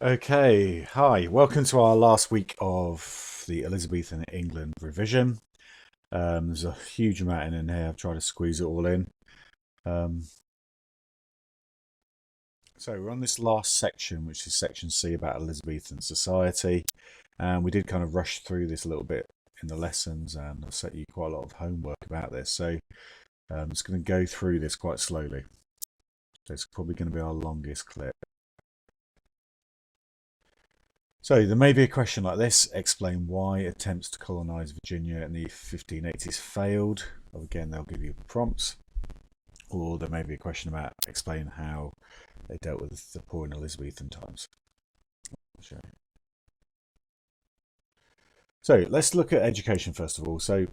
Okay, hi. Welcome to our last week of the Elizabethan England revision. There's a huge amount in here. I've tried to squeeze it all in. Um, so we're on this last section, which is section C about Elizabethan society. And we did kind of rush through this a little bit in the lessons, and I've set you quite a lot of homework about this. So I'm just going to go through this quite slowly. So it's probably going to be our longest clip. So there may be a question like this: explain why attempts to colonise Virginia in the 1580s failed. Well, again, they'll give you prompts. Or there may be a question about explain how they dealt with the poor in Elizabethan times. So let's look at education first of all. So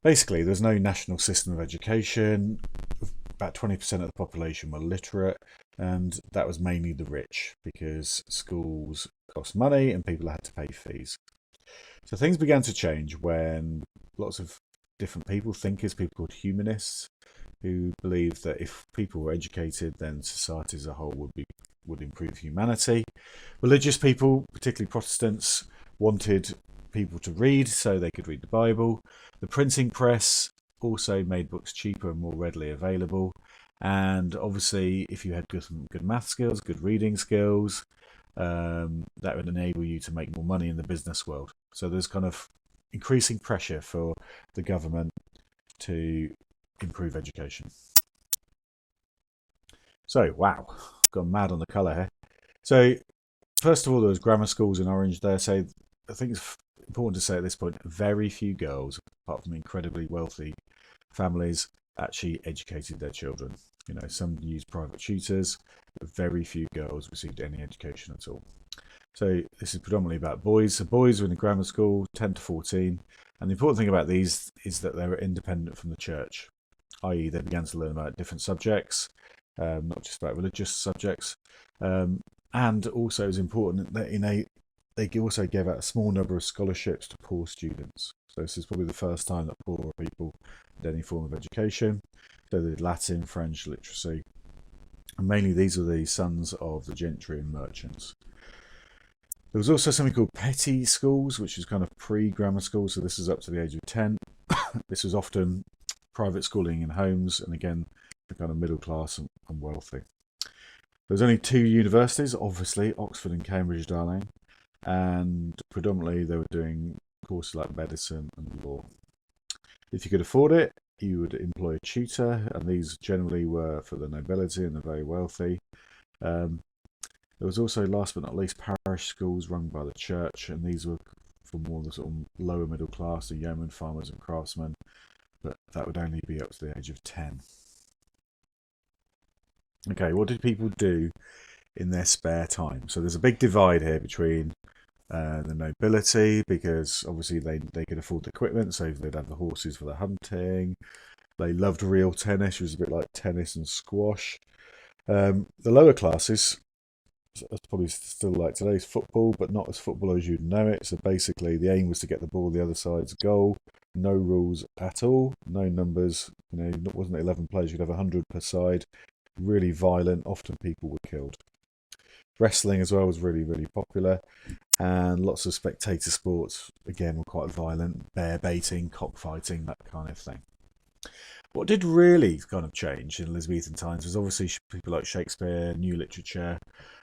basically, there's no national system of education. About 20% of the population were literate, and that was mainly the rich because schools cost money and people had to pay fees. So things began to change when lots of different people, thinkers, people called humanists, who believed that if people were educated, then society as a whole would improve humanity. Religious people, particularly Protestants, wanted people to read so they could read the Bible. The printing press also made books cheaper and more readily available. And obviously, if you had good math skills, good reading skills, that would enable you to make more money in the business world. So there's kind of increasing pressure for the government to improve education. So, wow, gone mad on the colour here. So, first of all, there was grammar schools in orange there. So, I think it's important to say at this point, very few girls, apart from incredibly wealthy families, actually educated their children. You know, some used private tutors, but very few girls received any education at all. So this is predominantly about boys. So boys were in a grammar school, 10 to 14. And the important thing about these is that they were independent from the church, i.e. they began to learn about different subjects, not just about religious subjects. And also it's important that they also gave out a small number of scholarships to poor students. So this is probably the first time that poor people had any form of education. So they did Latin, French, literacy. And mainly these were the sons of the gentry and merchants. There was also something called petty schools, which was kind of pre-grammar school. So this is up to the age of 10. This was often private schooling in homes, and again, the kind of middle class and wealthy. There's only two universities, obviously, Oxford and Cambridge, darling. And predominantly they were doing courses like medicine and law. If you could afford it, you would employ a tutor, and these generally were for the nobility and the very wealthy. Um, there was also, last but not least, parish schools run by the church, and these were for more the sort of lower middle class, the yeomen, farmers and craftsmen, but that would only be up to the age of 10. Okay, what did people do in their spare time? So there's a big divide here between the nobility, because obviously they could afford the equipment, so they'd have the horses for the hunting. They loved real tennis, which was a bit like tennis and squash. The lower classes, that's probably still like today's football, but not as football as you'd know it. So basically, the aim was to get the ball the other side's goal. No rules at all, no numbers. You know, it wasn't 11 players; you'd have 100 per side. Really violent. Often people were killed. Wrestling as well was really, really popular, and lots of spectator sports again were quite violent. Bear baiting, cockfighting, that kind of thing. What did really kind of change in Elizabethan times was obviously people like Shakespeare, new literature,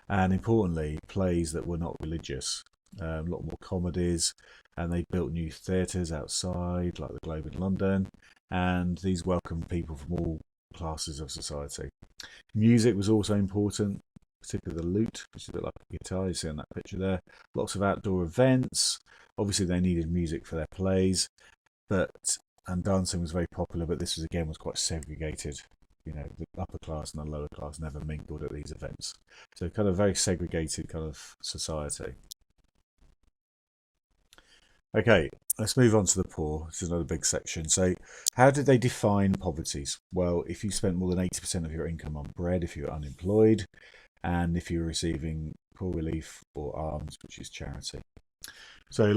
and importantly, plays that were not religious. A lot more comedies, and they built new theatres outside, like the Globe in London, and these welcomed people from all classes of society. Music was also important, particularly the lute, which is a bit like a guitar you see in that picture there. Lots of outdoor events. Obviously, they needed music for their plays, but and dancing was very popular, but this was quite segregated. You know, the upper class and the lower class never mingled at these events. So kind of very segregated kind of society. Okay, let's move on to the poor. This is another big section. So how did they define poverty? Well, if you spent more than 80% of your income on bread, if you're unemployed, and if you're receiving poor relief or alms, which is charity. So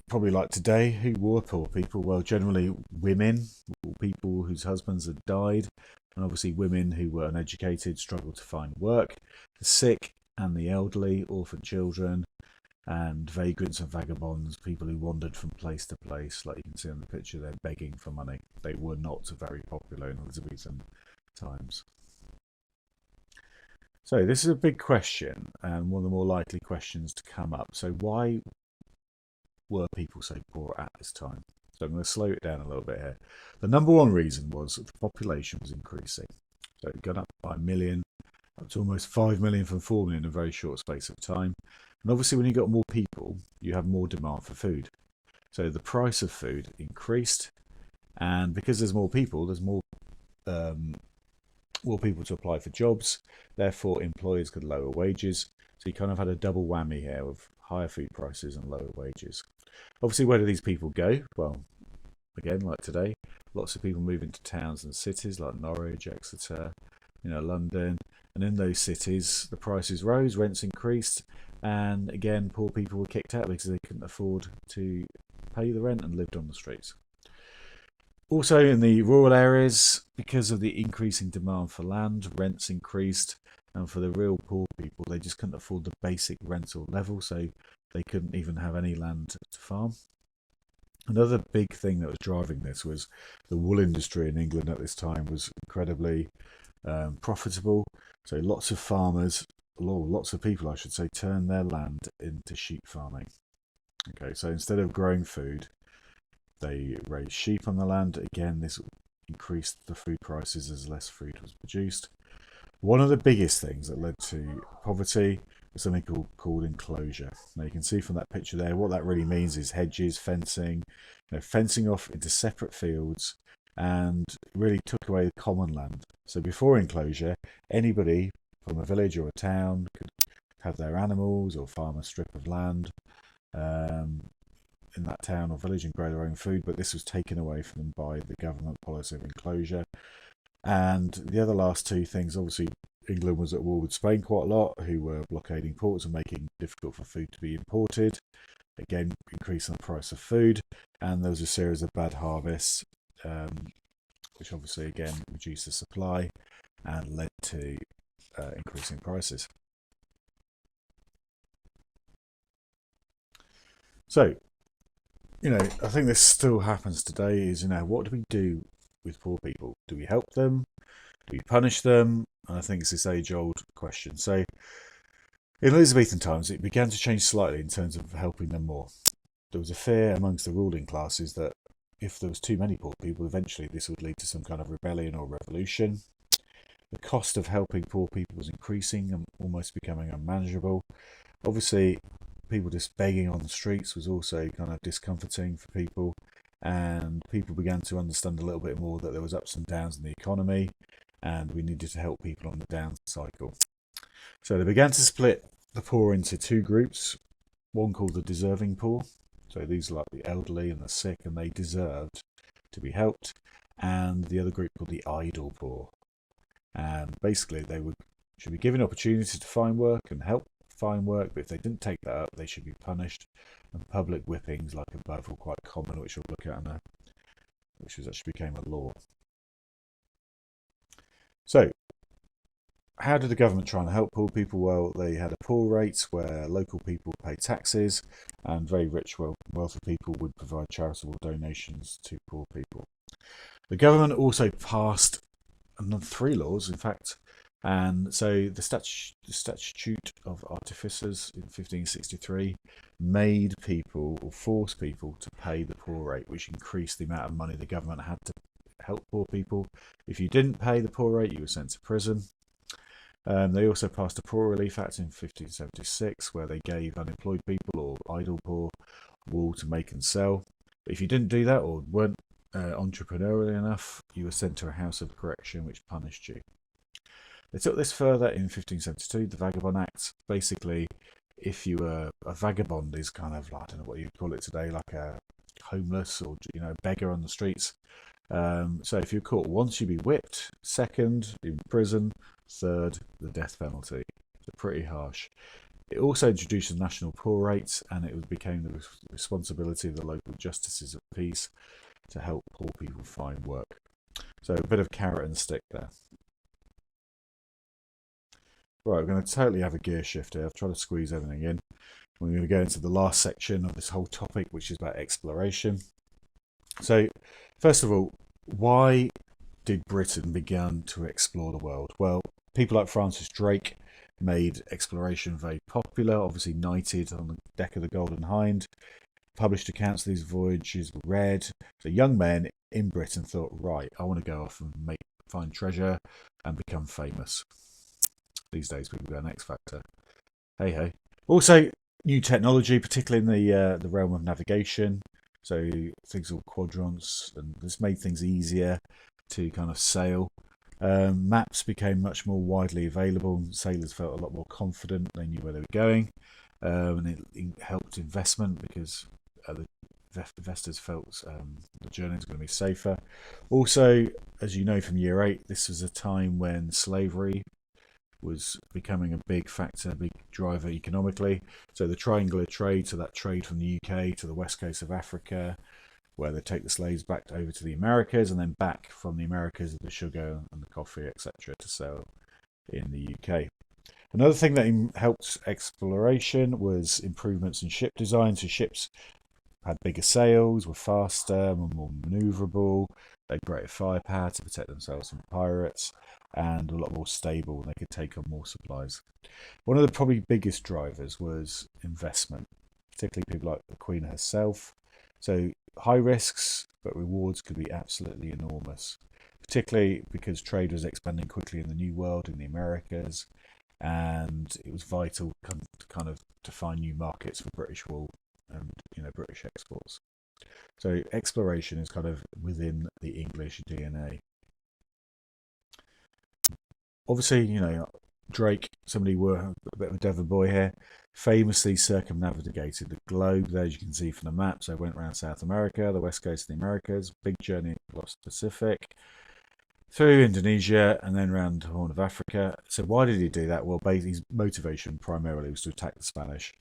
probably like today, who were poor people? Well, generally women, or people whose husbands had died, and obviously women who were uneducated struggled to find work. The sick, and the elderly, orphan children, and vagrants and vagabonds, people who wandered from place to place. Like you can see on the picture, they're begging for money. They were not very popular in Elizabethan times. So this is a big question, and one of the more likely questions to come up. So why were people so poor at this time? So I'm going to slow it down a little bit here. The number one reason was that the population was increasing. So it got up by a million, up to almost 5 million from 4 million in a very short space of time. And obviously when you got more people, you have more demand for food. So the price of food increased, and because there's more people, there's more people to apply for jobs. Therefore, employers could lower wages. So you kind of had a double whammy here of higher food prices and lower wages. Obviously, where do these people go? Well, again, like today, lots of people move into towns and cities like Norwich, Exeter, London. And in those cities, the prices rose, rents increased, and again, poor people were kicked out because they couldn't afford to pay the rent and lived on the streets. Also, in the rural areas, because of the increasing demand for land, rents increased, and for the real poor people, they just couldn't afford the basic rental level, so they couldn't even have any land to farm. Another big thing that was driving this was the wool industry in England at this time was incredibly profitable. So lots of farmers, lots of people, I should say, turned their land into sheep farming. Okay, so instead of growing food, they raised sheep on the land. Again, this increased the food prices as less food was produced. One of the biggest things that led to poverty was something called enclosure. Now you can see from that picture there, what that really means is hedges, fencing, fencing off into separate fields, and really took away the common land. So before enclosure, anybody from a village or a town could have their animals or farm a strip of land in that town or village and grow their own food, but this was taken away from them by the government policy of enclosure. And the other last two things, obviously, England was at war with Spain quite a lot, who were blockading ports and making it difficult for food to be imported, again increasing the price of food. And there was a series of bad harvests, which obviously again reduced the supply and led to increasing prices. So, I think this still happens today is, what do we do with poor people? Do we help them? Do we punish them? And I think it's this age-old question. So in Elizabethan times, it began to change slightly in terms of helping them more. There was a fear amongst the ruling classes that if there was too many poor people, eventually this would lead to some kind of rebellion or revolution. The cost of helping poor people was increasing and almost becoming unmanageable. Obviously, people just begging on the streets was also kind of discomforting for people, and people began to understand a little bit more that there was ups and downs in the economy and we needed to help people on the down cycle. So they began to split the poor into two groups, one called the deserving poor. So these are like the elderly and the sick, and they deserved to be helped, and the other group called the idle poor. And basically they should be given opportunity to find work and help find work, but if they didn't take that up, they should be punished. And public whippings like above were quite common, which we'll look at which actually became a law. So how did the government try and help poor people? Well, they had a poor rate where local people paid taxes, and very rich, wealthy people would provide charitable donations to poor people. The government also passed another 3 laws, in fact. And so the Statute of Artificers in 1563 made people, or forced people, to pay the poor rate, which increased the amount of money the government had to help poor people. If you didn't pay the poor rate, you were sent to prison. They also passed a Poor Relief Act in 1576, where they gave unemployed people or idle poor wool to make and sell. But if you didn't do that or weren't entrepreneurial enough, you were sent to a house of correction, which punished you. They took this further in 1572, the Vagabond Act. Basically, if you were a vagabond, is kind of, I don't know what you'd call it today, like a homeless or beggar on the streets. So if you're caught once, you'd be whipped. Second, in prison. Third, the death penalty. So pretty harsh. It also introduced the national poor rates, and it became the responsibility of the local justices of peace to help poor people find work. So a bit of carrot and stick there. Right, we're going to totally have a gear shift here. I've tried to squeeze everything in. We're going to go into the last section of this whole topic, which is about exploration. So, first of all, why did Britain begin to explore the world? Well, people like Francis Drake made exploration very popular, obviously knighted on the deck of the Golden Hind, published accounts of these voyages, were read. So young men in Britain thought, right, I want to go off and find treasure and become famous. These days people go X Factor. Hey hey. Also, new technology, particularly in the realm of navigation. So things called quadrants, and this made things easier to kind of sail. Maps became much more widely available, and sailors felt a lot more confident. They knew where they were going, and it helped investment because the investors felt the journey was going to be safer. Also, as you know from year 8, this was a time when slavery was becoming a big factor, a big driver economically. So the triangular trade, so that trade from the UK to the west coast of Africa, where they take the slaves back over to the Americas, and then back from the Americas the sugar and the coffee, etc., to sell in the UK. Another thing that helped exploration was improvements in ship design. So ships had bigger sails, were faster, were more manoeuvrable, they had greater firepower to protect themselves from pirates, and a lot more stable. They could take on more supplies. One of the probably biggest drivers was investment, particularly people like the Queen herself. So high risks, but rewards could be absolutely enormous, particularly because trade was expanding quickly in the New World, in the Americas, and it was vital to find new markets for British wool and British exports. So exploration is kind of within the English DNA. Obviously, Drake, somebody were a bit of a Devon boy here, famously circumnavigated the globe. There, as you can see from the map, so went around South America, the west coast of the Americas, big journey across the Pacific, through Indonesia, and then around the Horn of Africa. So why did he do that? Well, his motivation primarily was to attack the Spanish,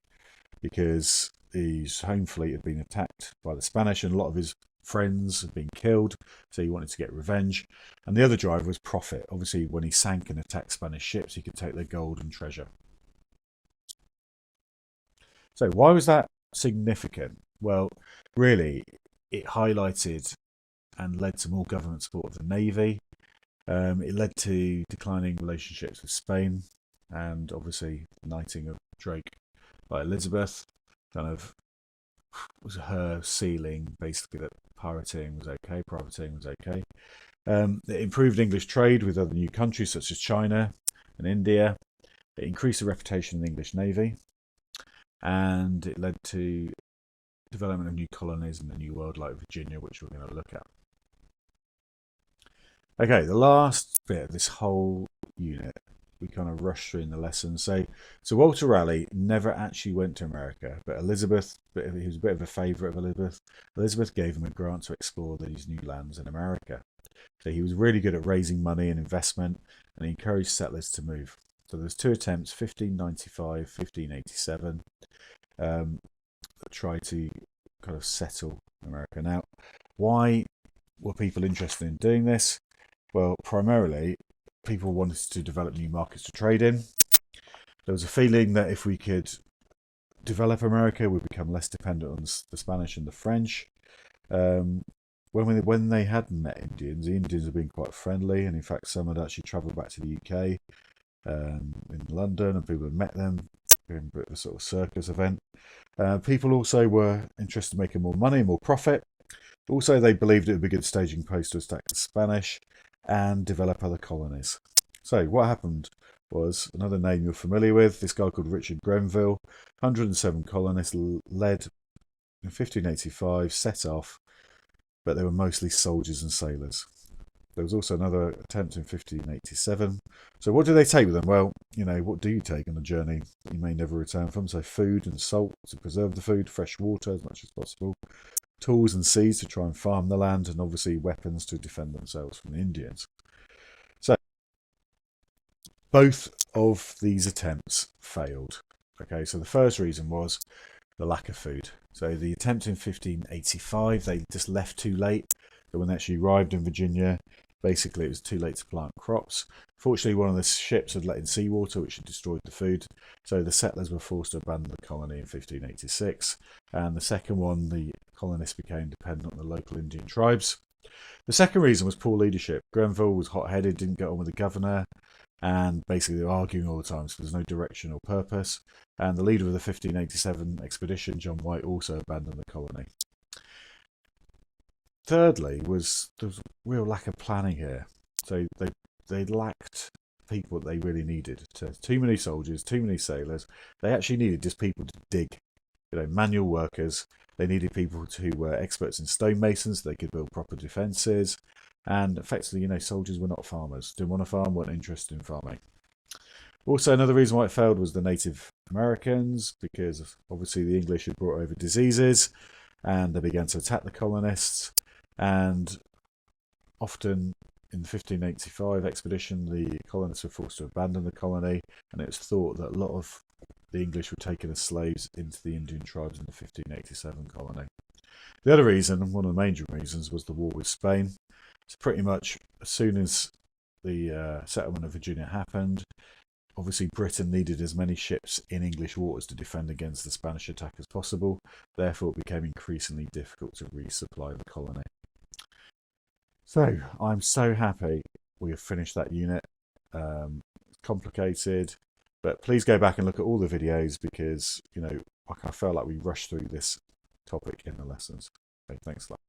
because his home fleet had been attacked by the Spanish and a lot of his friends had been killed, so he wanted to get revenge. And the other driver was profit. Obviously, when he sank and attacked Spanish ships, he could take their gold and treasure. So why was that significant? Well, really, it highlighted and led to more government support of the Navy. It led to declining relationships with Spain, and obviously the knighting of Drake by Elizabeth kind of was her sealing, basically, that privateering was okay. It improved English trade with other new countries such as China and India. It increased the reputation of the English Navy, and it led to development of new colonies in the New World like Virginia, which we're going to look at. Okay, the last bit of this whole unit, we kind of rushed through in the lesson. So Walter Raleigh never actually went to America, but Elizabeth, he was a bit of a favourite of Elizabeth. Elizabeth gave him a grant to explore these new lands in America. So he was really good at raising money and investment, and he encouraged settlers to move. So there's 2 attempts, 1595, 1587, that tried to kind of settle America. Now, why were people interested in doing this? Well, primarily, people wanted to develop new markets to trade in. There was a feeling that if we could develop America, we'd become less dependent on the Spanish and the French. When they had met Indians, the Indians had been quite friendly, and in fact some had actually travelled back to the UK, in London, and people had met them in a bit of a sort of circus event. People also were interested in making more money, more profit. Also, they believed it would be a good staging post to attack the Spanish and develop other colonies. So what happened was, another name you're familiar with, this guy called Richard Grenville, 107 colonists led in 1585, set off, but they were mostly soldiers and sailors. There was also another attempt in 1587. So what do they take with them? Well, what do you take on a journey that you may never return from? So food and salt to preserve the food, fresh water as much as possible, tools and seeds to try and farm the land, and obviously weapons to defend themselves from the Indians. So both of these attempts failed. Okay, so the first reason was the lack of food. So the attempt in 1585, they just left too late. So when they actually arrived in Virginia, Basically, it was too late to plant crops. Fortunately, one of the ships had let in seawater, which had destroyed the food, so the settlers were forced to abandon the colony in 1586. And the second one, the colonists became dependent on the local Indian tribes. The second reason was poor leadership. Grenville was hot-headed, didn't get on with the governor, and basically they were arguing all the time, so there's no direction or purpose. And the leader of the 1587 expedition, John White, also abandoned the colony. Thirdly, there was a real lack of planning here. So they lacked people that they really needed. Too many soldiers, too many sailors. They actually needed just people to dig, manual workers. They needed people who were experts in stonemasons. So they could build proper defences. And effectively, soldiers were not farmers. Didn't want to farm, weren't interested in farming. Also, another reason why it failed was the Native Americans, because obviously the English had brought over diseases and they began to attack the colonists. And often in the 1585 expedition, the colonists were forced to abandon the colony, and it was thought that a lot of the English were taken as slaves into the Indian tribes in the 1587 colony. The other reason, one of the major reasons, was the war with Spain. So pretty much as soon as the settlement of Virginia happened, obviously Britain needed as many ships in English waters to defend against the Spanish attack as possible. Therefore, it became increasingly difficult to resupply the colony. So I'm so happy we have finished that unit. It's complicated, but please go back and look at all the videos because, I felt like we rushed through this topic in the lessons. Okay, thanks a lot.